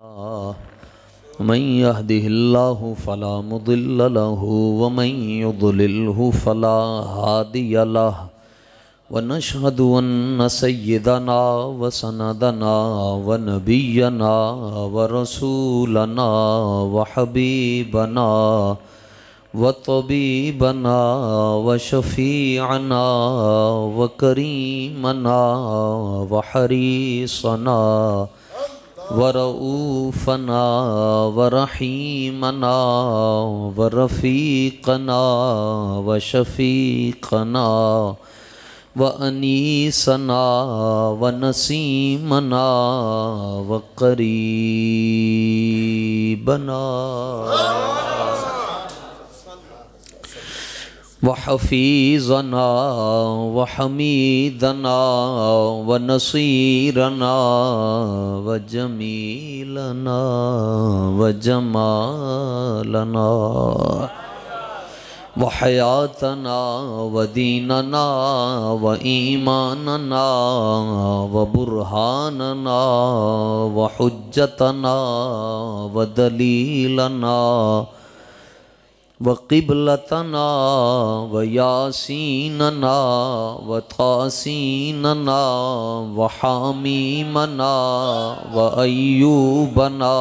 من يهده الله فلا مضل له ومن يضلله فلا هادي له ونشهد أن سيدنا وسندنا ونبينا ورسولنا وحبيبنا وطبيبنا وشفيعنا وكريمنا وحريصنا ورؤوفنا ورحيمنا ورفيقنا وشفيقنا وأنيسنا ونسيمنا وقريبنا وحفيظنا وحميدنا ونصيرنا وجميلنا وجمالنا وحياتنا وديننا وإيماننا وبرهاننا وحجتنا ودليلنا وقبلتنا وياسيننا وتاسيننا وحميمنا وأيوبنا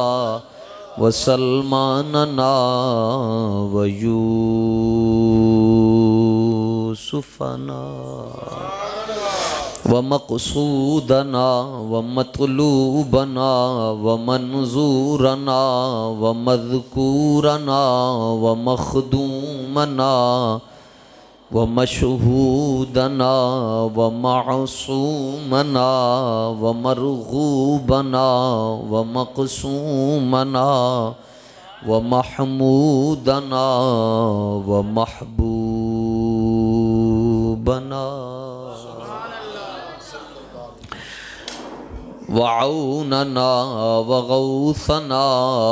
وسلماننا ويوسفنا ومقصودنا ومطلوبنا ومنظورنا ومذكورنا ومخدومنا ومشهودنا ومعصومنا ومرغوبنا ومقسومنا ومحمودنا ومحبوبنا وعوننا وغوثنا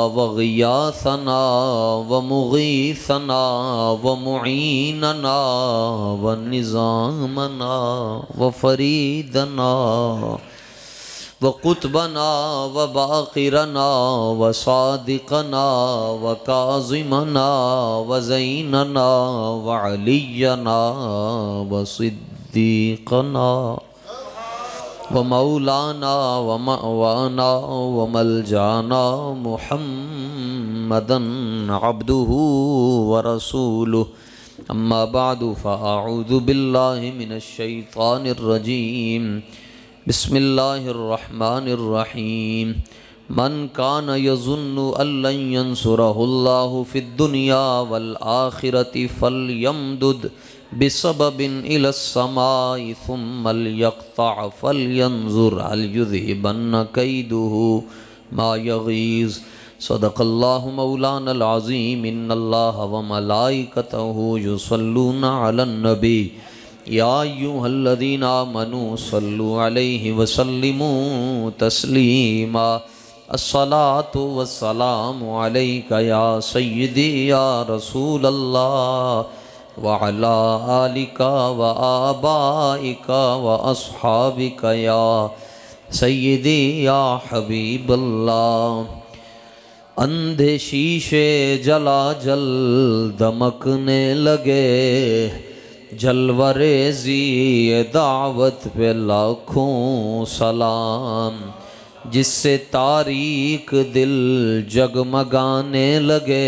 وغياثنا ومغيثنا ومعيننا ونظامنا وفريدنا وقطبنا وباقرنا وصادقنا وكاظمنا وزيننا وعلينا وصديقنا ومولانا ومأوانا وملجانا محمدا عبده ورسوله أما بعد فأعوذ بالله من الشيطان الرجيم بسم الله الرحمن الرحيم من كان يظن أن لن ينصره الله في الدنيا والآخرة فليمدد بسبب إلى السماء ثم ليقطع فلينظر هل يذهبن كيده ما يغيظ صدق الله مولانا العظيم إن الله وملائكته يصلون على النبي يا أيها الذين آمنوا صلوا عليه وسلموا تسليما الصلاة والسلام عليك يا سيدي يا رسول الله وعلى آلك وآبائك وأصحابك يا سيدي يا حبيب الله اندھے شیشے جلا جل دمکنے لگے جلوہ ریزی دعوت پہ لاکھوں سلام جس سے تاریک دل جگمگانے لگے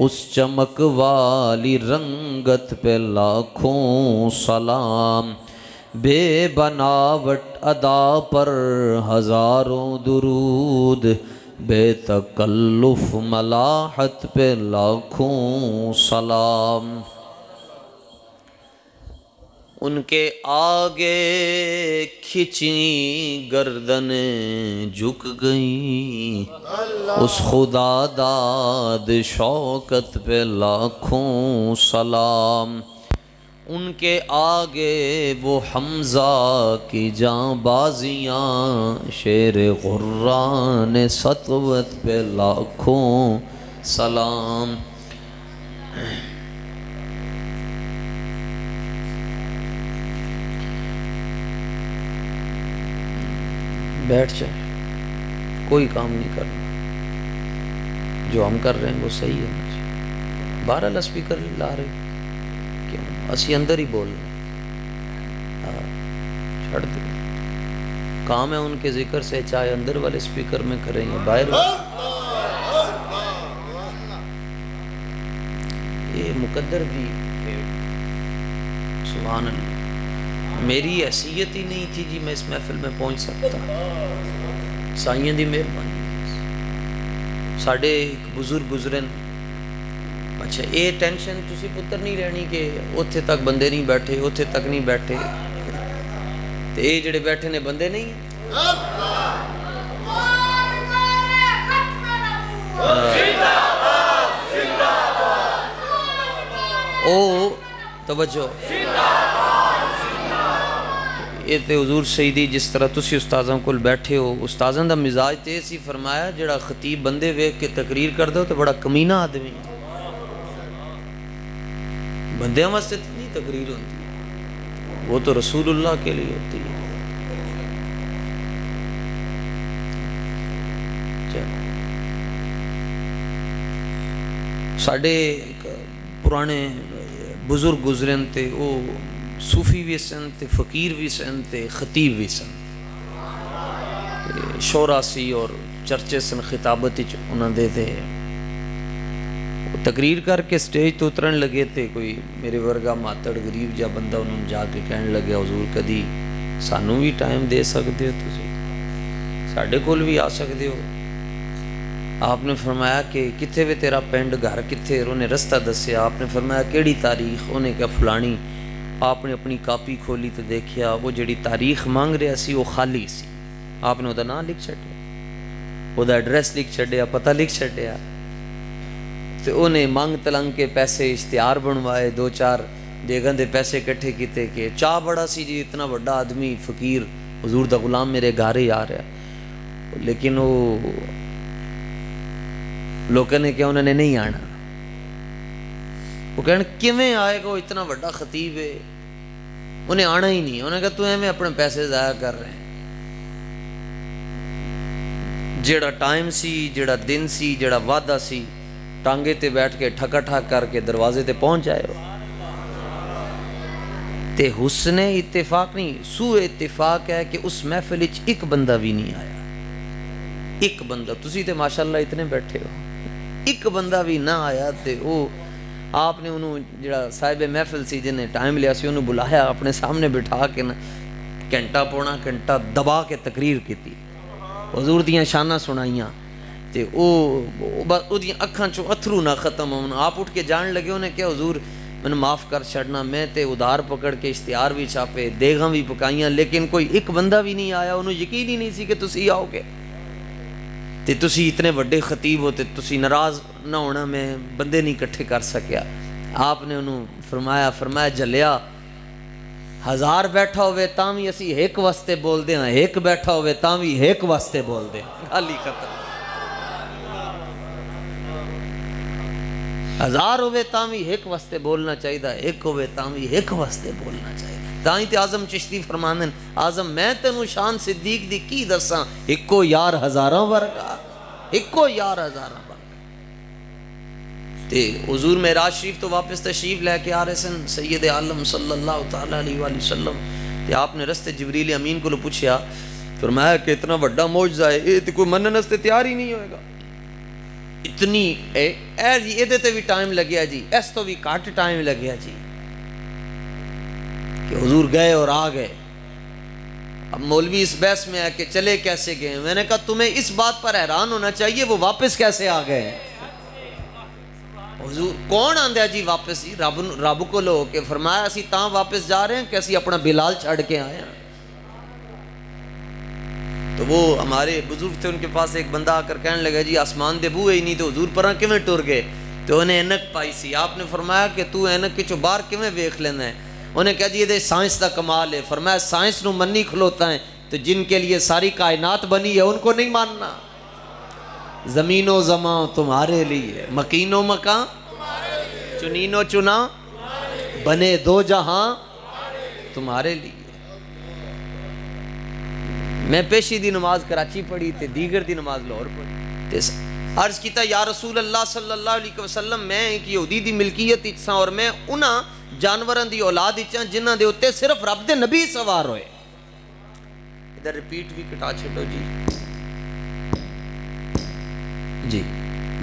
اس چمک والی رنگت پہ لاکھوں سلام بے بناوٹ ادا پر ہزاروں درود بے تکلف ملاحت پہ لاکھوں سلام ان کے آگے کھچی گردنیں جھک گئیں اس خدا داد شوکت پہ لاکھوں سلام ان کے آگے وہ حمزہ کی جاں بازیاں شیر غران سطوت پہ لاکھوں سلام بیٹھ جائے کوئی کام نہیں کرنا، جو ہم کر رہے ہیں وہ صحیح ہے نا جی۔ 12 اسپیکر لا رہے کیوں؟ اسی اندر ہی بول رہے چھڑ دے، کام ہے ان کے ذکر سے، چاہے اندر والے اسپیکر میں کریں یا باہر۔ یہ مقدر بھی سبحان اللہ، میری حیثیت ہی نہیں تھی جی میں اس محفل میں پہنچ سکتا، سائیں دی مہربانی۔ ساڑھے ایک بزرگ گزرن، اچھا اے ٹینشن تسی پتر نہیں رہنی کہ اتھے تک بندے نہیں بیٹھے، اتھے تک نہیں بیٹھے، تے اے جڑے بیٹھے نے بندے نہیں ہیں۔ او توجہ، یہ تے حضور سیدی جس طرح تسی استاذاں کل بیٹھے ہو، استاذاں دا مزاج تے سی فرمایا جڑا خطیب بندے ویکھ کے تقریر کر دو تو بڑا کمینہ آدمی ہے، بندیاں واسطے نہیں تقریر ہوتی، وہ تو رسول اللہ کے لیے ہوتی ہے۔ ساڑھے پرانے بزرگ گزرن تے وہ صوفی بھی سن تے فقیر بھی سن تے خطیب بھی سن، شورا سی اور چرچے سن، خطابت انہاں دے تھے، تقریر کر کے سٹیج تو اترن لگے تھے، کوئی میرے ورگا ماتڑ غریب جا بندہ انہوں جا کے کہنے لگے حضور کدی سانوں بھی ٹائم دے سکتے ہو، تسی ساڑھے کول بھی آ سکتے ہو؟ آپ نے فرمایا کہ کتھے وے تیرا پینڈ گھر کتھے، انہوں نے رستہ دسیا، آپ نے فرمایا کیڑی تاریخ، انہوں نے کہا فلانی، آپ نے اپنی کاپی کھولی تو دیکھیا وہ جڑی تاریخ مانگ رہا سی وہ خالی سی، آپ نے وہ دا نام لکھ چھڑیا، وہ دا ایڈریس لکھ چھڑیا، پتہ لکھ چھڑیا، تو انہیں مانگ تلنگ کے پیسے اشتہار بنوائے، 2-4 بیگن دے پیسے کٹھے کیتے کہ چاہ بڑا سی جی اتنا بڑا آدمی فقیر حضور دا غلام میرے گھارے آ رہا، لیکن وہ لوگوں نے کیا انہوں نے نہیں آنا، وہ کہنے کیویں آئے گا وہ اتنا بڑا خطیب ہے، انہیں آنا ہی نہیں، انہوں نے کہا تو ہمیں اپنے پیسے ضائع کر رہے ہیں، جیڑا ٹائم سی، جیڑا دن سی، جیڑا وعدہ سی، ٹانگے تے بیٹھ کے ٹھکا ٹھاک کر کے دروازے تے پہنچ جائے ہو، تے حسن اتفاق نہیں سوء اتفاق ہے کہ اس محفل وچ ایک بندہ بھی نہیں آیا، ایک بندہ، تسی تے ماشاءاللہ اتنے بیٹھے ہو، ایک بندہ بھی نہ آیا، تے وہ آپ نے انہوں جڑا صاحب محفل سی جنہیں ٹائم لیا سی انہوں بلایا اپنے سامنے بٹھا کے نا گھنٹہ پونا گھنٹہ دبا کے تقریر کی تھی، حضور دیاں شانہ سنائیاں، تے او دیاں اکھاں چوں اتھرو نہ ختم ہونا، آپ اٹھ کے جان لگے انہیں کہ حضور میں معاف کر چھڑنا، میں تے ادھار پکڑ کے اشتہار بھی چھاپے، دیگاں بھی پکائیاں، لیکن کوئی ایک بندہ بھی نہیں آیا، انہوں یقین ہی نہیں سی کہ تسی آؤ گے، تے تسی اتنے بڑے خطیب ہوتے تسی ناراض نہ ہونا میں بندے نہیں کٹھے کر سکیا، آپ نے انہوں فرمایا جلیا 1000 بیٹھا ہوئے تاں بھی اسی ایک واسطے بول دے ہیں، ایک بیٹھا ہوئے تاں بھی ایک واسطے بول دے ہیں، خالی ختم، 1000 ہوئے تاں بھی ایک واسطے بولنا چاہیے، ایک ہوئے تاں بھی ایک واسطے بولنا چاہیے، تاں ہی تے اعظم چشتی فرماندن اعظم میں تینوں شان صدیق دی کی دساں، ایکو یار ہزاراں ورگا، ایکو یار ہزاراں ورگا، تے حضور معراج شریف تو واپس تشریف لے کے آ رہے سن سید عالم صلی اللہ علیہ وآلہ وسلم، تے آپ نے رستے جبریل امین کو پوچھیا، فرمایا کہ اتنا بڑا معجزہ ہے یہ تے کوئی منن واسطے تیار ہی نہیں ہوئے گا، اتنی جی یہ تے بھی ٹائم لگیا جی، اس تو بھی کٹ ٹائم لگیا جی، کہ حضور گئے اور آ گئے، اب مولوی اس بحث میں ہے کہ چلے کیسے گئے، میں نے کہا تمہیں اس بات پر حیران ہونا چاہیے وہ واپس کیسے آ گئے، حضور کون آندھا جی واپس، جی رب کو لو کہ فرمایا اسی تاں واپس جا رہے ہیں کہ اسی اپنا بلال چھڑ کے آئے ہیں، تو وہ ہمارے بزرگ تھے ان کے پاس ایک بندہ آ کر کہنے لگا جی آسمان دے بو ہی نہیں تو حضور پرہاں کیویں ٹر گئے، تو انہیں اینک پائی سی، آپ نے فرمایا کہ تو اینک کے چو باہر کیویں ویکھ لینا ہے، انہیں کہا جی یہ سائنس دا کمال ہے، فرمایا سائنس نو منی کھلوتا ہے تو جن کے لیے ساری کائنات بنی ہے ان کو نہیں ماننا، زمین و زمان تمہارے لیے، مکین و مکان چنین و چنا بنے 2 جہاں تمہارے لیے، میں پیشی دی نماز کراچی پڑھی تے دیگر دی نماز لاہور پڑھی تے عرض کیتا یا رسول اللہ صلی اللہ علیہ وسلم میں ایک یہودی دی ملکیت اچھا اور میں انہاں جانوران دی اولاد اچھا جنہاں دے ہوتے صرف رب دے نبی سوار ہوئے. ادھر ریپیٹ بھی کٹا چھٹو جی جی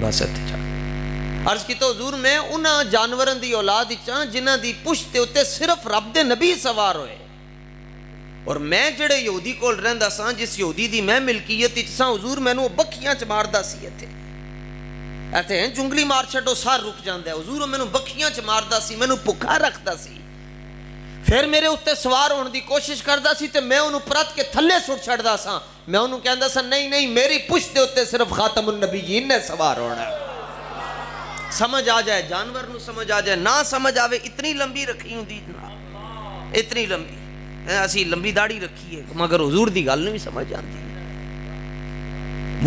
بس اتھے چاہ عرض کیتا حضور میں انہاں جانوران دی اولاد اچھا جنہاں دی پشت دے ہوتے صرف رب دے نبی سوار ہوئے اور میں جڑے یہودی کول رہندا ساں جس یہودی دی میں ملکیت اچھا حضور میں نو بکھیاں چ ماردا سی ایتھے ہیں جنگلی مار چھڑو سار رک جاندہ ہے حضور میں نو بکھیاں چ ماردا سی میں نو پکھا رکھدا سی پھر میرے اُتے سوار ہونے دی کوشش کردا سی تے میں انہوں پرت کے تھلے سٹ چھڑدا سا میں انہوں کہندا سا نہیں میری پشت دے اُتے صرف خاتم النبیین نے سوار ہونا ہے. سمجھ آ جائے جانور نو سمجھ آ جائے نہ سمجھ آوے اتنی لمبی رکھی ہوں دی اتنی لمبی اسی لمبی داڑھی رکھی ہے مگر حضور دی گل نہیں سمجھ آندی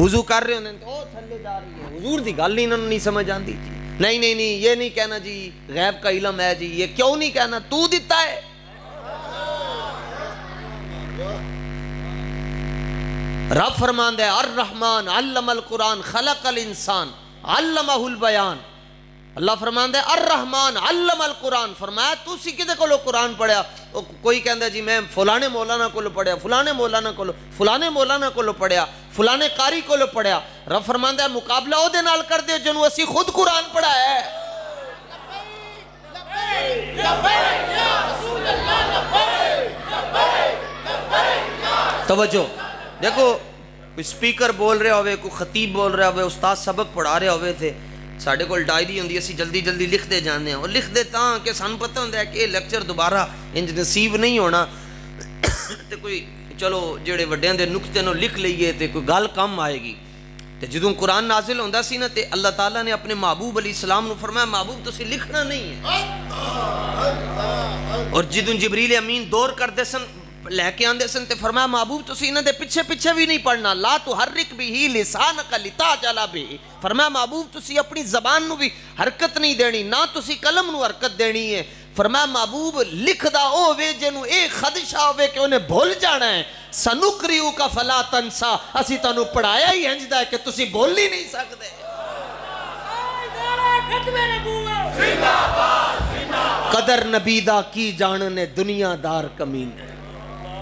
وضو کر رہے ہوندے تو او تھلے جا رہی ہے حضور دی گل انہوں نہیں سمجھ آندی جی نہیں یہ نہیں کہنا جی غیب کا علم ہے جی یہ کیوں نہیں کہنا تو دیتا ہے. رب فرماندہ ہے الرحمن علم القرآن خلق الانسان علمہ البیان. اللہ فرماندہ ہے الرحمن علم القرآن فرمایا تو سی کدے کو لو قرآن پڑھیا کوئی کہندہ جی میں فلانے مولانا کو لو پڑھیا فلانے مولانا کو لو پڑھیا فلانے قاری کو لو پڑھیا. رب فرماندہ ہے مقابلہ او دے نال کر دے جنہوں اسی خود قرآن پڑھا ہے. توجہ دیکھو کوئی سپیکر بول رہے ہوئے کوئی خطیب بول رہے ہوئے استاد سبق پڑھا رہے ہوئے تھے ساڑھے کو ڈائری ہوندی اسی جلدی لکھ دے جانے ہیں اور لکھ دے تاں کہ سان پتہ ہوندہ ہے کہ لیکچر دوبارہ انج نصیب نہیں ہونا تے کوئی چلو جڑے وڈیاں دے نکتے نو لکھ لئیے تے کوئی گال کم آئے گی. تے جدوں قرآن نازل ہوندہ سی نا تے اللہ تعالیٰ نے اپنے محبوب علیہ السلام نو فرمایا محبوب تو سی لکھنا نہیں ہے اور جدوں جبریل امین دور کر دے سن لے کے آندے سن تے فرمایا محبوب تو سی انہاں دے پیچھے بھی نہیں پڑھنا لا تحرک بھی لسانک لتعجل بھی فرمایا محبوب تو سی اپنی زبان نو بھی حرکت نہیں دینی نہ تو سی قلم نو حرکت دینی ہے. فرمایا محبوب لکھ دا ہوئے جنہوں ایک خدشہ ہوئے کہ انہیں بھول جانا ہے سنکریو کا فلا تنسا اسی تانوں پڑھایا ہی ہنجدہ ہے کہ تسی بھول ہی نہیں سکتے. قدر نبی دا کی جاننے دنیا دار کمین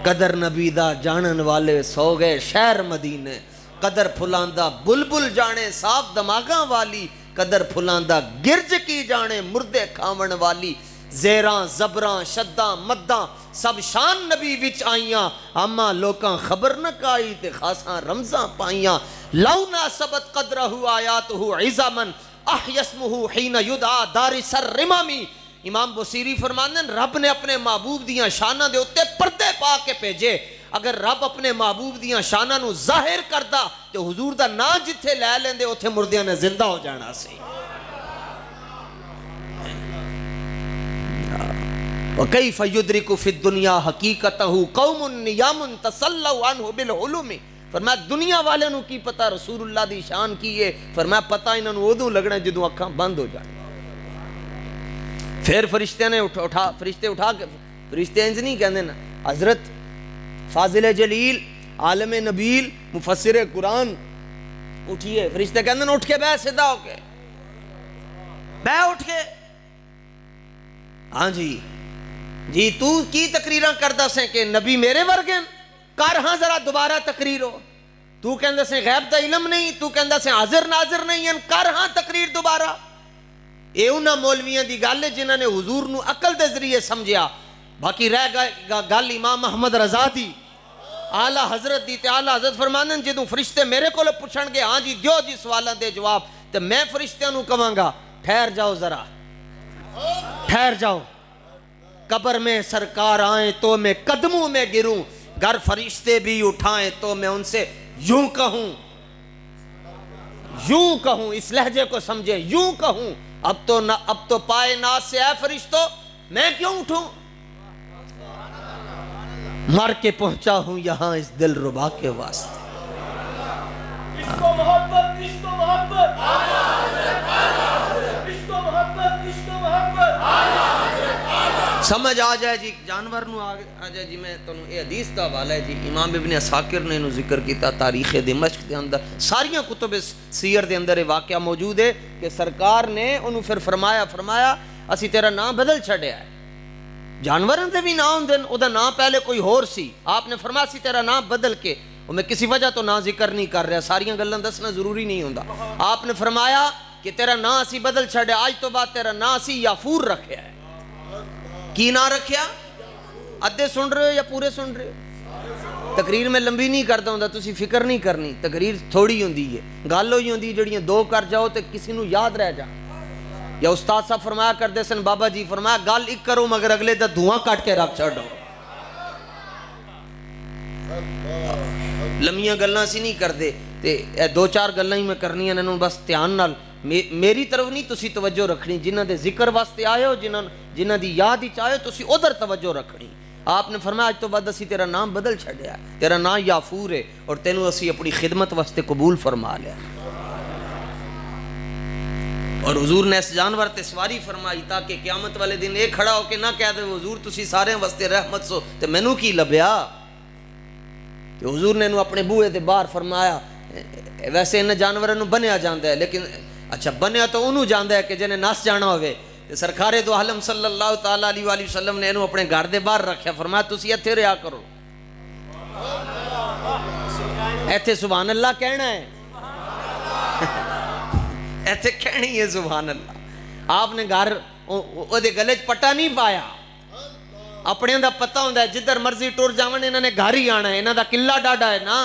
قدر نبی دا جانن والے سو گئے شہر مدینے قدر پھلاندہ بلبل جانے صاف دماغاں والی قدر پھلاندہ گرج کی جانے مردے کھاون والی زیراں زبراں شداں مداں سب شان نبی وچ آئیاں اما لوکاں خبر نہ کائی تے خاصاں رمضاں پائیاں لو ناسبت قدرہ آیاتہ عظامن احیسمہ حین یدعا دار سر رمامی. امام بصیری فرماندے رب نے اپنے محبوب دیاں شانہ دے ہوتے پردے پا کے پیجے اگر رب اپنے محبوب دیاں شانہ نو ظاہر کردہ تو حضور دا نا جتھے لے لیندے اتھے مردیاں نے زندہ ہو جانا سی. وَكَيْفَ يُدْرِكُ فِي الدُّنْيَا حَقِيقَتَهُ قَوْمٌ نِيَامٌ تَصَلَّوْا عَنْهُ بِالْعُلُمِ فرمایا دنیا والے نو کی پتہ رسول اللہ دی شان کی ہے فرمایا پتہ انہوں نے ادھوں لگنا جدوں اکھاں بند ہو جائے. پھر فرشتے نے اٹھا کے فرشتے انج نہیں کہندے نا حضرت فاضل جلیل عالم نبیل مفسر قرآن اٹھئے فرشتے کہندے نا اٹھ کے بے صدا ہو کے بے اٹھ کے ہاں جی تو کی تقریراں کردہ سے کہ نبی میرے ورگن کر ہاں ذرا دوبارہ تقریر ہو تو کہندہ سے غیب دا علم نہیں تو کہندہ سے حاضر ناظر نہیں ہیں کر ہاں تقریر دوبارہ. اے انہاں مولویاں دی گل ہے جنہاں نے حضور نو عقل دے ذریعے سمجھیا باقی رہ گل امام محمد رضا دی اعلیٰ حضرت دی تے اعلیٰ حضرت فرمانن جدوں فرشتے میرے کو لے پوچھن گے ہاں جی دیو جی سوالاں دے جواب تے میں فرشتیاں نو کہاں گا ٹھہر جاؤ ذرا ٹھہر جاؤ قبر میں سرکار آئیں تو میں قدموں میں گروں گر فرشتے بھی اٹھائیں تو میں ان سے یوں کہوں اس لہجے کو سمجھے یوں کہوں اب تو پائے ناز سے اے فرشتو میں کیوں اٹھوں مر کے پہنچا ہوں یہاں اس دل ربا کے واسطے. عشق و محبت عشق و محبت عشق و محبت عشق و محبت سمجھ آ جائے جی جانور نو آ جائے جی. میں تانوں یہ حدیث دا حوالہ ہے جی, امام ابن عساکر نے انہوں ذکر کیتا تاریخ دمشق دے اندر, ساریاں کتب سیر دے اندر یہ واقعہ موجود ہے کہ سرکار نے انہوں پھر فرمایا اسی تیرا نام بدل چھڑیا ہے. جانوراں دے بھی نام ہوندے, او دا نام پہلے کوئی ہور سی, آپ نے فرمایا اسی تیرا نام بدل کے, اور میں کسی وجہ تو نام ذکر نہیں کر رہا, ساریاں گلاں دسنا ضروری نہیں ہوندا. آپ نے فرمایا کہ تیرا نام اسی بدل چھڑیا, آج تو بعد تیرا نام اسی یافور رکھیا ہے. کی نہ رکھیا؟ ادھے سن رہے ہو یا پورے سن رہے ہو؟ تقریر میں لمبی نہیں کرتا ہوں, تسی فکر نہیں کرنی, تقریر تھوڑی ہوندی ہے, گل ہوئی ہوندی جڑیاں دو کر جاؤ تے کسی نو یاد رہ جا. یا استاد صاحب فرمایا کرتے سن, بابا جی فرمایا گل ایک کرو مگر اگلے دا دھواں کٹ کے رکھ چھڑو. لمیاں گلاں سی نہیں کرتے, تے دو چار گلاں ہی میں کرنی ہیں, بس دھیان نال میری طرف نہیں تسی توجہ رکھنی, جنہ دے ذکر واسطے آئے ہو, جنہ دی یاد ہی چاہے تسی ادھر توجہ رکھنی. آپ نے فرمایا آج تو بعد اسی تیرا نام بدل چھڑیا ہے, تیرا نام یافور ہے, اور تینوں اسی اپنی خدمت واسطے قبول فرما لیا. اور حضور نے اس جانور تے سواری فرمائی تاکہ قیامت والے دن ایک کھڑا ہو کے نہ کہہ دے حضور تسی سارے واسطے رحمت سو تے مینوں کی لبیا. تو حضور نے انہوں اپنے بوئے دے باہر فرمایا, ویسے انہیں جانوروں نو بنیا جاندہ ہے, لیکن اچھا بنیا تو انہوں جاندہ ہے کہ جنہیں ناس جانا ہوئے. سرکار دو عالم صلی اللہ تعالیٰ علیہ وآلہ وسلم نے انہوں اپنے گھر دے باہر رکھیا, فرمایا تسی ایتھے رہا کرو, ایتھے سبحان اللہ کہنا ہے, ایتھے کہنی ہے سبحان اللہ. آپ نے گھر او دے گلے پٹا نہیں پایا, اپنے دا پتہ ہوندہ ہے جدھر مرضی ٹور جاون انہوں نے گھر ہی آنا ہے, انہوں دا قلعہ ڈاڈا ہے نا.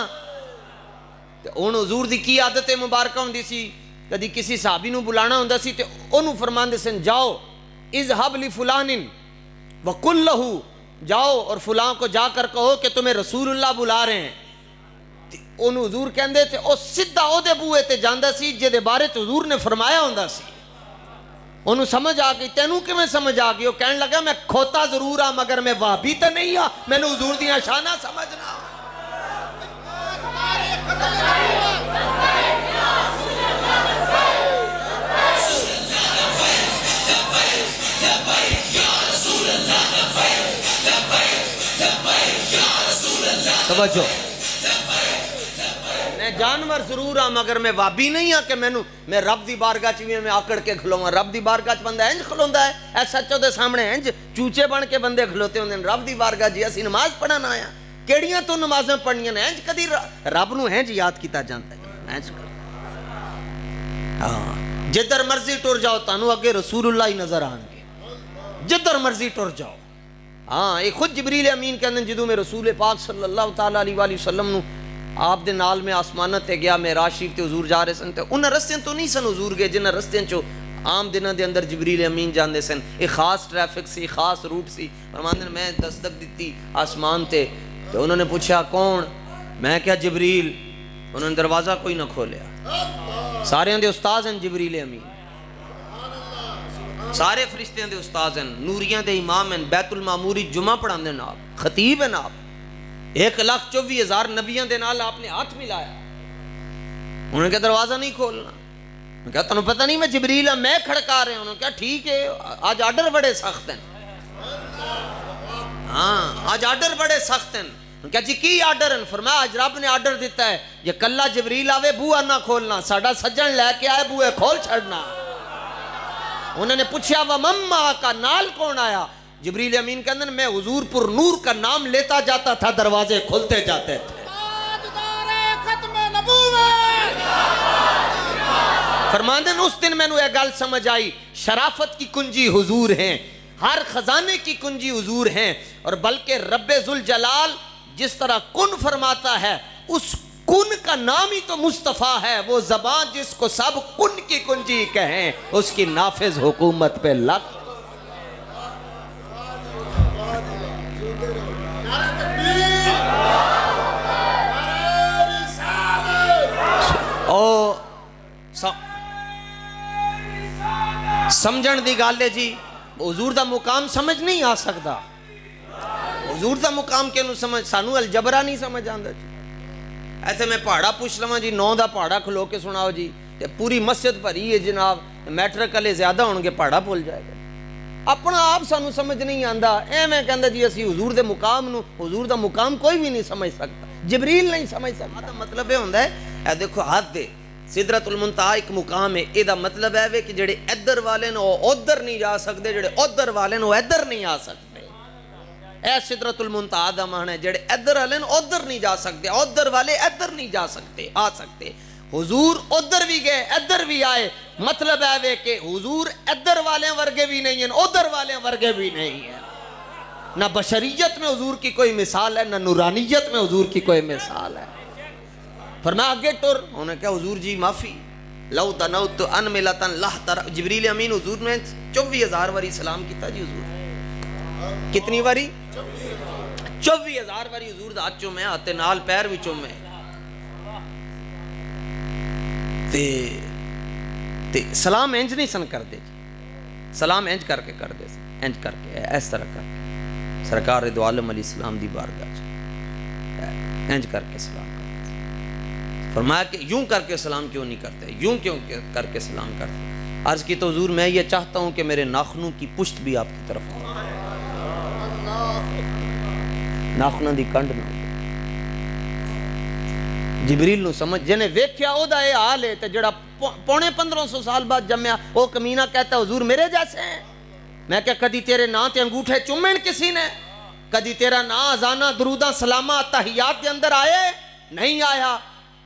ان حضور دی کی عادت مبارکہ ہوندی سی, کدی کسی صحابی نو بلانا ہوندہ سی تے انہوں فرماندے سن جاؤ اذهب لفلان وقل له, جاؤ اور فلان کو جا کر کہو کہ تمہیں رسول اللہ بلا رہے ہیں. انہوں حضور کہندے تھے او سدھا او دے بوئے تے جاندہ سی جے دے بارے تے حضور نے فرمایا ہوندہ سی. انہوں سمجھ آگئی, تینوں کہ میں سمجھ آگئی, وہ کہنے لگا میں کھوتا ضرور ہاں مگر میں وابی تے نہیں ہاں, میں نے حضور دیاں شانہ سمجھنا. توجہ, میں جانور ضرور ہاں مگر میں وابی نہیں ہاں کہ میں رب دی بارگاہ چوئے میں آکڑ کے کھلوں. رب دی بارگاہ چ بندہ انج کھلوندہ ہے, اے سچوں دے سامنے انج چوچے بن کے بندے کھلوتے ہوندے ہیں. رب دی بارگاہ جی اسی نماز پڑھنا آیا, کیڑیاں تو نمازیں پڑھنیاں ہیں, انج کدی رب نو انج یاد کیتا جانتا ہے. انج ہاں, جدھر مرضی ٹور جاؤ تانوں اگے رسول اللہ ہی نظر آن گے, جدھر مرضی ٹور جاؤ. ہاں, یہ خود جبریل امین کہندے ہیں جدوں میں رسول پاک صلی اللہ تعالیٰ علیہ وآلہ وسلم نو آپ دے نال میں آسمانہ تے گیا, معراج شریف تے حضور جا رہے سن, تے انہاں رستیاں تو نہیں سن حضور گئے جنہاں رستیاں چو عام دنوں دے اندر جبریل امین جاندے سن. ایک خاص ٹریفک سی, خاص روٹ سی. فرماندے میں دستک دیتی آسمان تے, تو انہوں نے پوچھا کون, میں کیا جبریل. انہوں نے دروازہ کوئی نہ کھولیا. سارے دے استاذ ہیں جبریل امین, سارے فرشتیاں دے استاذ ہیں, نوریاں دے امام ہیں, بیت المعموری جمعہ پڑھاندے ہیں آپ, خطیب ہیں آپ, 1,24,000 نبیوں دے نال آپ نے ہاتھ ملایا. انہوں نے کہا دروازہ نہیں کھولنا. انہوں نے کہا تنہوں پتہ نہیں میں جبریل ہوں, میں کھڑکا رہے ہیں. انہوں نے کہا ٹھیک ہے, آج آرڈر بڑے سخت ہیں. ہاں, آج آرڈر بڑے سخت ہیں. انہوں نے کہا جی کی آرڈر ہیں؟ فرمایا آج رب نے آرڈر دیتا ہے یہ کلہ جبریل آوے بوہ نہ کھولنا, ساڑھا سجن لے کے آئے بوئے کھول چھڑنا. انہوں نے پوچھا وَمَمَّا کا نال کون آیا؟ جبریل امین کہندے میں حضور پر نور کا نام لیتا جاتا تھا, دروازے کھلتے جاتے تھے. فرماندے اس دن میں نے یہ گل سمجھ آئی, شرافت کی کنجی حضور ہیں, ہر خزانے کی کنجی حضور ہیں. اور بلکہ رب ذوالجلال جس طرح کن فرماتا ہے, اس کن کا نام ہی تو مصطفیٰ ہے. وہ زبان جس کو سب کن کی کنجی کہیں, اس کی نافذ حکومت پہ لگ. او سمجھن دی گل ہے جی, حضور دا مقام سمجھ نہیں آ سکتا. حضور دا مقام کینوں سمجھ, سانو الجبرہ نہیں سمجھ آندا جی. ایسے میں پہاڑا پوچھ لواں جی, 9 دا پہاڑا کھلو کے سناؤ جی, تے پوری مسجد بھری ہے جناب, میٹرک والے زیادہ ہوں گے, پہاڑا بھول جائے گا. اپنا آپ سانو سمجھ نہیں آندا، ایویں کہندا جی اسی حضور دے مقام نو، حضور دا مقام کوئی بھی نہیں سمجھ سکتا، جبریل نہیں سمجھ سکتا۔ مطلب یہ ہوندا ہے اے دیکھو ہاتھ دے سدرۃ المنتہا ایک مقام ہے، یہ دا مطلب ہے کہ جڑے ادھر والے نے وہ ادھر نہیں جا سکتے، جڑے ادھر والے نے وہ ادھر نہیں آ سکتے۔ اے سدرۃ المنتہا دا معنی ہے جڑے ادھر والے نے ادھر نہیں جا سکتے، ادھر والے ادھر نہیں جا سکتے آ سکتے۔ حضور ادھر بھی گئے ادھر بھی آئے، مطلب ہے کہ حضور ادھر والے ورگے بھی نہیں ہیں ادھر والے ورگے بھی نہیں ہیں۔ نہ بشریت میں حضور کی کوئی مثال ہے، نہ نورانیت میں حضور کی کوئی مثال ہے۔ فرمایا آگے ٹر، انہوں نے کہا حضور جی معافی، لو دنوت ان ملتن لہ تر، جبریل امین حضور نے 24,000 واری سلام کیتا جی حضور، کتنی واری؟ 24,000 واری حضور دا ہاتھ چومے، ہاتھے نال پیر بھی چومے، تے سلام انج نہیں سن کر دے جی، سلام انج کر کے کر دے، انج کر کے اس طرح کر کے سرکار دو عالم علیہ السلام دی بارگاہ انج کر کے سلام کرتے۔ فرمایا کہ یوں کر کے سلام کیوں نہیں کرتے، یوں کیوں کر کے سلام کرتے؟ عرض کی تو حضور میں یہ چاہتا ہوں کہ میرے ناخنوں کی پشت بھی آپ کی طرف ہو، ناخنوں دی کنڈ نہ ہو۔ جبریل نو سمجھ جنہیں ویکھیا او دا اے حال ہے تے جڑا 1500 سال بعد جمعیا او کمینہ کہتا ہے حضور میرے جیسے ہیں۔ میں کہ کدی تیرے نا تے انگوٹھے چومن کسی نے، کدی تیرا نا ازانہ درودہ سلامہ تحیات دے اندر آئے نہیں آیا۔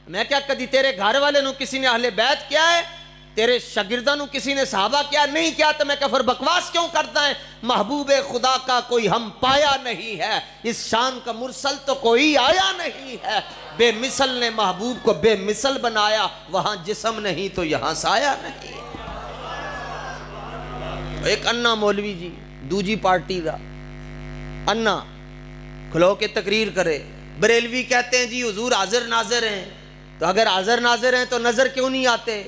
میں کیا کدی تیرے گھر والے نو کسی نے اہل بیت کیا ہے، تیرے شاگردہ نو کسی نے صحابہ کیا نہیں کیا، تو میں کہ پھر بکواس کیوں کرتا ہے؟ محبوب خدا کا کوئی ہم پایا نہیں ہے، اس شان کا مرسل تو کوئی آیا نہیں ہے، بے مثل نے محبوب کو بے مثل بنایا، وہاں جسم نہیں تو یہاں سایہ نہیں۔ ایک انا مولوی جی دوجی پارٹی دا انا کھلو کے تقریر کرے، بریلوی کہتے ہیں جی حضور حاضر ناظر ہیں، تو اگر حاضر ناظر ہیں تو نظر کیوں نہیں آتے؟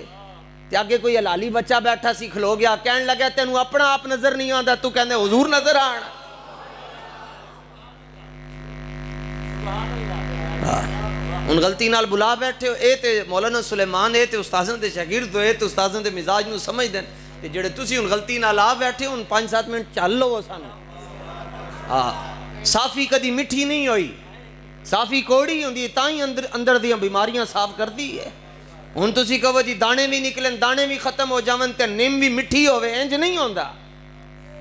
تے آگے کوئی حلالی بچہ بیٹھا سی کھلو گیا، کہنے لگا تینوں اپنا آپ نظر نہیں آندا، تو کہنے حضور نظر آنا۔ ان غلطی نال بلا بیٹھے ہو، اے تے مولانا سلیمان، اے تے استاذوں دے شاگرد ہو، اے تے استاذوں دے مزاج نو سمجھ دیں، تے جڑے تسی ان غلطی نال آ بیٹھے ہو، ان 5-7 منٹ چل لو سانو۔ صافی کدی مٹھی نہیں ہوئی، صافی کوڑی ہوندی تائیں اندر دیاں بیماریاں صاف کر دی ہے۔ ہن تسی کہو جی دانے بھی نکلن، دانے بھی ختم ہو جاون تے نیم بھی مٹھی ہوے، انج نہیں ہوندا،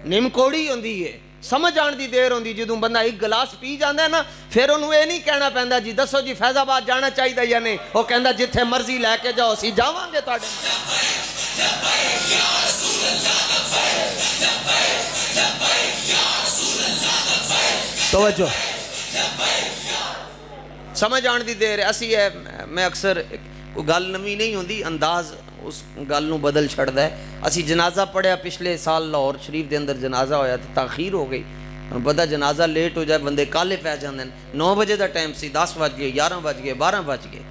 نیم کوڑی ہوندی ہے، سمجھ آن دی دیر ہوندی۔ جدوں بندہ ایک گلاس پی جاندا ہے نا، پھر انہوں یہ نہیں کہنا پیندا جی دسو جی فیض آباد جانا چاہیے یا نہیں، وہ کہندا جتھے مرضی لے کے جاؤ اسی جاواں گے تواڈے۔ توجہ سمجھ آن دی دیر اسی ہے۔ میں اکثر کوئی گل نوی نہیں ہوندی، انداز اس گل نو بدل چھڑدا ہے۔ اسی جنازہ پڑھیا پچھلے سال لاہور شریف دے اندر جنازہ ہویا تو تاخیر ہو گئی، پتہ جنازہ لیٹ ہو جائے بندے کالے پہ جاندے ہیں۔ 9 بجے دا ٹائم سی، 10 بج گئے، 11 بج گئے، 12 بج گئے،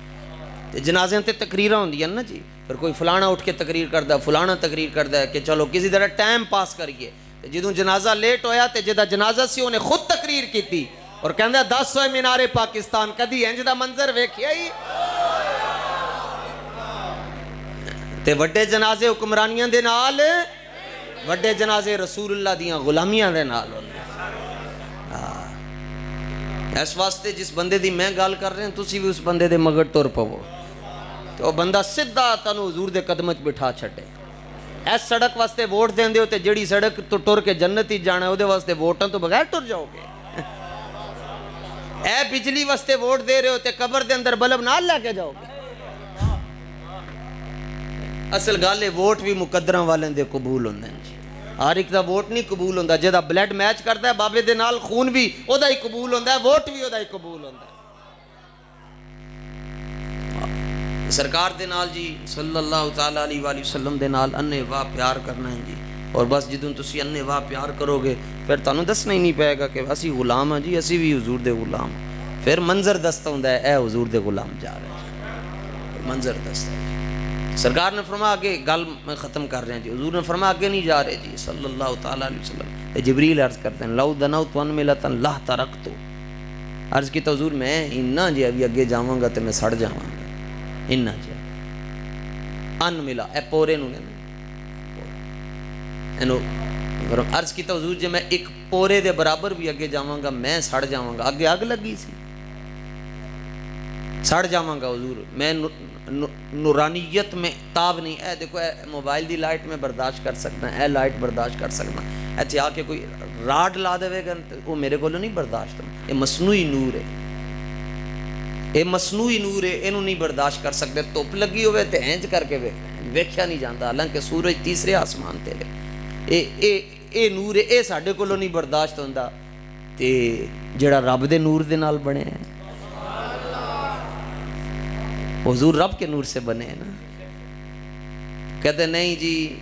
تے جنازے تے تقریراں ہوندیاں نا جی، پھر کوئی فلانا اٹھ کے تقریر کردا ہے، فلانا تقریر کردا ہے کہ چلو کسی طرح ٹائم پاس کریے۔ تے جدوں جنازہ لیٹ ہویا تے جدا جنازہ سی انہیں خود تقریر کیتی اور کہندا 10 ہوئے مینار پاکستان، کدی انج دا منظر ویکھیا ہی؟ تے وڈے جنازے حکمرانیاں دے نال، وڈے جنازے رسول اللہ دیاں غلامیاں دے نال ہوندے۔ اس واسطے جس بندے دی میں گل کر رہے ہیں تسی بھی اس بندے دے مگر ٹر پو، تو وہ بندہ سدھا تانوں حضور دے قدم وچ بٹھا چھڈے۔ اس سڑک واسطے ووٹ دیندے ہو تے جڑی سڑک تو ٹر کے جنت ہی جانا ہے اودے واسطے ووٹاں تو بغیر ٹر جاؤ گے۔ اے بجلی واسطے ووٹ دے رہے ہو تے قبر دے اندر بلب نال لے کے جاؤ گے۔ اصل گل ہے ووٹ بھی مقدراں والے دے قبول ہوندے ہیں جی، ہر ایک دا ووٹ نہیں قبول ہوندا، جہاں بلڈ میچ کرتا ہے بابے دے نال خون بھی او دا ہی قبول ہوندا ہے، ووٹ بھی او دا ہی قبول ہوندا ہے۔ سرکار دے نال جی صلی اللہ تعالیٰ علیہ وآلہ وسلم دے نال انے واہ پیار کرنا ہے جی، اور بس جدوں تسی انے واہ پیار کرو گے پھر تانوں دسنا ہی نہیں پائے گا کہ اسی غلام ہیں جی، اسی بھی حضور دے غلام، پھر منظر دستہ ہوندا ہے اے حضور دے غلام جا رہے ہیں، منظر دستہ ہے۔ سرکار نے فرمایا آگے گل میں ختم کر رہے ہیں جی، حضور نے فرمایا آگے نہیں جا رہے جی صلی اللہ تعالیٰ علیہ وسلم۔ جبریل عرض کرتے ہیں لو دنوت ان ملتا لا ترکتو، عرض کی تو حضور میں انہاں جی ابھی اگے جاواں گا تے میں سڑ جاواں گا، انہاں جی ان ملا اے پورے نو اینو عرض کیتا حضور جے میں ایک پورے دے برابر بھی اگے جاواں گا میں سڑ جاواں گا. اگے اگ لگی سی, سڑ جاواں گا حضور. میں نورانیت میں تاب نہیں. اے دیکھو اے موبائل دی لائٹ میں برداشت کر سکتا, اے لائٹ برداشت کر سکتا, ایتھے آ کے کوئی راڈ لا دے گا وہ میرے کو نہیں برداشت. یہ مصنوعی نور ہے, یہ مصنوعی نور ہے, اینو نہیں برداشت کر سکتے. دھوپ لگی ہوئے تے اینج کر کے ویکھیا نہیں جاندا, حالانکہ سورج تیسرے آسمان تے اے نور ہے, اے ساڈے کولوں نہیں برداشت ہوندا. تے جڑا رب دے نور دے نال بنے ہیں, حضور رب کے نور سے بنے ہیں نا. کہتے نہیں جی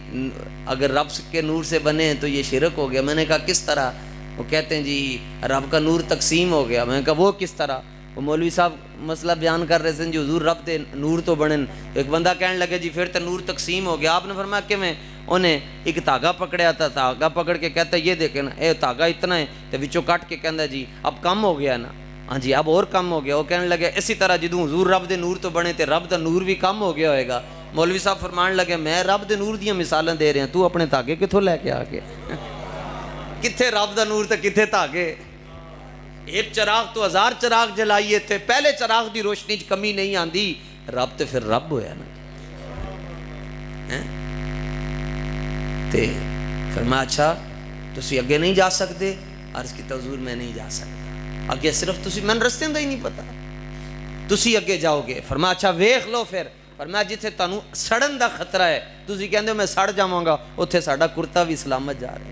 اگر رب کے نور سے بنے ہیں تو یہ شرک ہو گیا. میں نے کہا کس طرح؟ وہ کہتے ہیں جی رب کا نور تقسیم ہو گیا. میں نے کہا وہ کس طرح؟ وہ مولوی صاحب مسئلہ بیان کر رہے تھے جی حضور رب دے نور تو بنے. ایک بندہ کہنے لگے جی پھر تو نور تقسیم ہو گیا. آپ نے فرمایا کہ میں انہیں ایک دھاگا پکڑیا تھا, دھاگا پکڑ کے کہتا ہے یہ دیکھیں نا اے دھاگا اتنا ہے, تو وچوں کٹ کے کہندا جی اب کم ہو گیا نا. ہاں جی اب اور کم ہو گیا. وہ کہنے لگے اسی طرح جدوں حضور رب دے نور تو بنے تے رب دا نور بھی کم ہو گیا ہوئے گا. مولوی صاحب فرمان لگے میں رب دے نور دیاں مثالاں دے رہے ہیں, تو اپنے دھاگے کتھوں لے کے آ کے کتھے رب دا نور تے کتھے دھاگے. ایک چراغ تو ہزار چراغ جلائیے تھے, پہلے چراغ دی روشنی چ کمی نہیں آندی. رب تے پھر رب ہویا نا. تے فرمایا اچھا تسی اگے نہیں جا سکتے؟ عرض کیتا حضور میں نہیں جا سکتا اگے, صرف تسی میں رستے دا ہی نہیں پتا, تسی اگے جاؤ گے. فرمایا اچھا ویکھ لو پھر. فرمایا جتھے تانوں سڑن دا خطرہ ہے تسی کہندے ہو میں سڑ جاواں گا, اوتھے ساڈا کرتا بھی سلامت جا رہا ہے.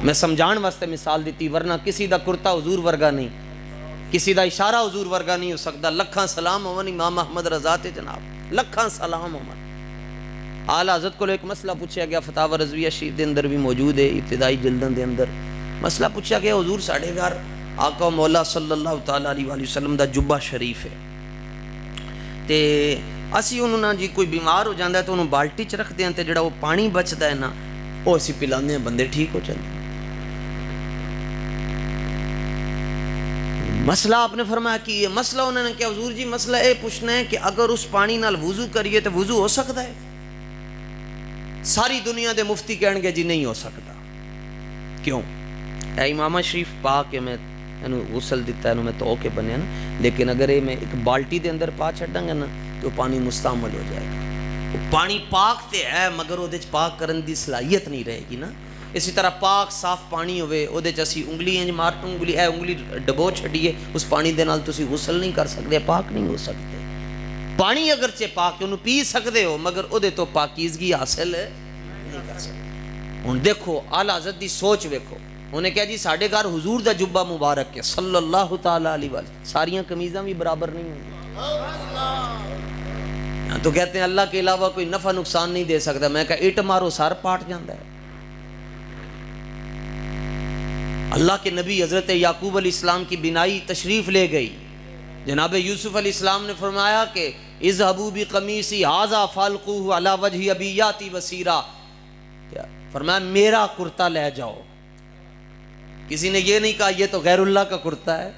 میں سمجھان واسطے مثال دیتی, ورنہ کسی دا کرتا حضور ورگا نہیں, کسی دا اشارہ حضور ورگا نہیں ہو سکتا. لکھاں سلام ہون امام احمد رضا تے جناب, لکھاں سلام ہون. اعلیٰ حضرت کو ایک مسئلہ پوچھا گیا, فتاوی رضویہ شریف دے اندر بھی موجود ہے, ابتدائی جلدن دے اندر مسئلہ پوچھا گیا حضور ساڑھے گھر آقا مولا صلی اللہ تعالیٰ علیہ وآلہ وسلم دا جبہ شریف ہے, تے اسی انہوں نا جی کوئی بیمار ہو جاندہ ہے تو انہوں بالٹی چ رکھ دیں تے جڑا وہ پانی بچتا ہے نا وہ اسی پلانے ہیں بندے ٹھیک ہو جاندے. مسئلہ آپ نے فرمایا کہ یہ مسئلہ انہوں نے کیا حضور جی مسئلہ اے پوچھنا ہے کہ اگر اس پانی نال وضو کریے تو وضو ہو سکتا ہے؟ ساری دنیا دے مفتی کہن گے جی نہیں ہو سکتا. کیوں؟ اے امامہ شریف پاک ہے, میں غسل دیتا ہے, میں تو کے بنے نا, لیکن اگر میں ایک بالٹی دے اندر پا چھڑاں گا نا تو پانی مستعمل ہو جائے گا. وہ پانی پاک تے ہے مگر وہ دیچ پاک کرن دی صلاحیت نہیں رہے گی نا. اسی طرح پاک صاف پانی ہوئے وہ دیچ اسی انگلی انج مار انگلی ڈبو چھڑیے, اس پانی دے نال تسی غسل نہیں کر سکتے, پاک نہیں ہو سکتے. پانی اگرچہ پاک ہے انہوں پی سکتے ہو مگر او دے تو پاکیزگی حاصل نہیں کر سکتے. ان دیکھو اعلیٰ حضرت دی سوچ ویکھو, انہیں کہا جی ساڑھے گھر حضور دا جبہ مبارک ہے صلی اللہ تعالیٰ علیہ وآلہ, ساریاں کمیزاں بھی برابر نہیں ہوں. تو کہتے ہیں اللہ کے علاوہ کوئی نفع نقصان نہیں دے سکتا. میں کہا اٹ مارو سار پاٹ جاندہ ہے. اللہ کے نبی حضرت یعقوب علیہ السلام کی بینائی تشریف لے گئی. جناب یوسف علیہ السلام نے فرمایا کہ اذهبوا بقمیصی ھذا فالقوہ علی وجہ ابی یاتی بصیرا, فرمایا میرا کرتا لے جاؤ. کسی نے یہ نہیں کہا یہ تو غیر اللہ کا کرتا ہے,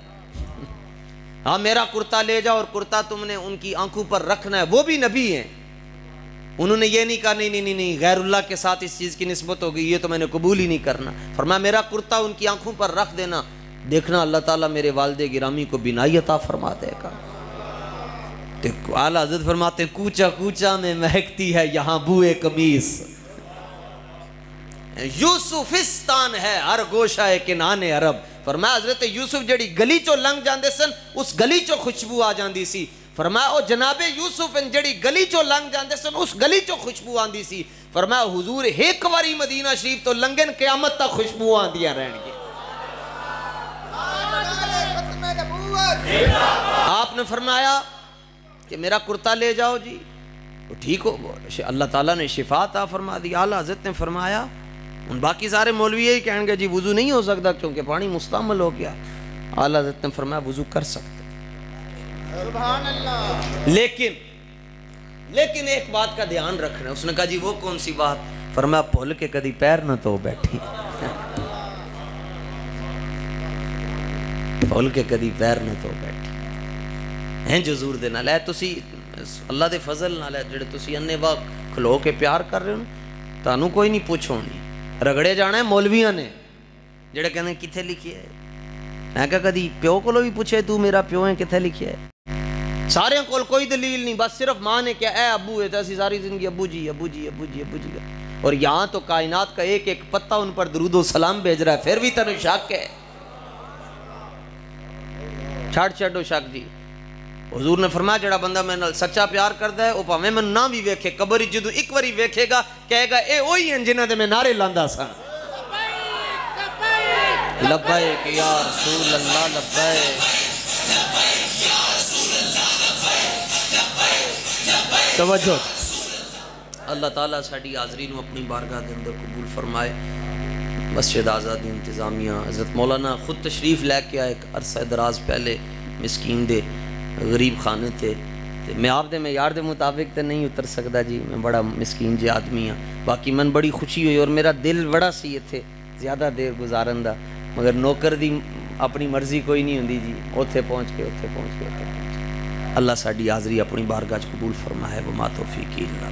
ہاں میرا کرتا لے جاؤ, اور کرتا تم نے ان کی آنکھوں پر رکھنا ہے, وہ بھی نبی ہیں. انہوں نے یہ نہیں کہا نہیں غیر اللہ کے ساتھ اس چیز کی نسبت ہوگی, یہ تو میں نے قبول ہی نہیں کرنا. فرمایا میرا کرتا ان کی آنکھوں پر رکھ دینا, دیکھنا اللہ تعالیٰ میرے والد گرامی کو بینائی عطا فرما دے گا. اعلیٰ حضرت فرماتے ہیں کوچا کوچا میں مہکتی ہے یہاں بوئے قمیص, یوسفستان ہے ہر گوشہ کنان عرب. فرمایا حضرت یوسف جڑی گلی چو لنگ جاندے سن اس گلی چو خوشبو آ جاندی سی. فرمایا او جناب یوسف جڑی گلی چو لنگ جاندے سن اس گلی چو خوشبو آندی سی. فرمایا حضور ایک واری مدینہ شریف تو لنگن قیامت تک خوشبو آندیاں رہن گی. آپ نے فرمایا کہ میرا کرتا لے جاؤ جی, ٹھیک ہو, اللہ تعالیٰ نے شفا عطا فرما دی. اعلیٰ حضرت نے فرمایا ان باقی سارے مولوی یہی کہیں گے جی وضو نہیں ہو سکتا کیونکہ پانی مستعمل ہو گیا. اعلیٰ حضرت نے فرمایا وضو کر سکتے, سبحان اللہ, لیکن ایک بات کا دھیان رکھنا. اس نے کہا جی وہ کون سی بات؟ فرمایا بھول کے کدی پیر نہ تو بیٹھی, بھول کے کدی پیر نہ تو بیٹھی ہیں حضور دے نال. اے تسی اللہ دے فضل نال جڑے تسی انے واہ کھلو کے پیار کر رہے ہو, ਤੁਹਾਨੂੰ ਕੋਈ ਨਹੀਂ ਪੁੱਛ ਹੋਣੀ, ਰਗੜੇ ਜਾਣਾ ਮੌਲਵੀਆਂ ਨੇ ਜਿਹੜੇ ਕਹਿੰਦੇ ਕਿੱਥੇ ਲਿਖਿਆ ਹੈ। ਮੈਂ ਕਿਹਾ ਕਦੀ ਪਿਓ ਕੋਲੋਂ ਵੀ ਪੁੱਛੇ ਤੂੰ ਮੇਰਾ ਪਿਓ ਹੈ ਕਿੱਥੇ ਲਿਖਿਆ ਹੈ? سارے کول کوئی دلیل نہیں، بس صرف ماں نے کیا اے ابو ہے تو اسی ساری زندگی ابو جی ابو جی ابو جی ابو جی، اور یہاں تو کائنات کا ایک ایک پتا ان پر درود و سلام بھیج رہا ہے، پھر بھی تنو شک ہے۔ چھڑو شک جی۔ حضور نے فرمایا جڑا بندہ میں نال سچا پیار کردا ہے او بھاویں میں نہ بھی ویکھے، قبر جدوں ایک واری ویکھے گا کہے گا اے وہی ہیں جنہاں دے میں نعرے لاندا سا، لبیک یا رسول اللہ لبیک۔ توجہ، اللہ تعالیٰ ساڑی حاضرین اپنی بارگاہ دے اندر قبول فرمائے۔ مسجد آزادی انتظامیہ حضرت مولانا خود تشریف لے کے آئے، ایک عرصہ دراز پہلے مسکین دے غریب خانے تھے، میں آپ دے معیار دے مطابق تے نہیں اتر سکتا جی، میں بڑا مسکین جی آدمی ہاں، باقی من بڑی خوشی ہوئی اور میرا دل بڑا سی اتھے زیادہ دیر گزارن دا، مگر نوکر دی اپنی مرضی کوئی نہیں ہوندی جی، اتھے پہنچ کے اللہ ساڑی حاضری اپنی بارگاہ قبول فرمائے، وما توفیقی اللہ۔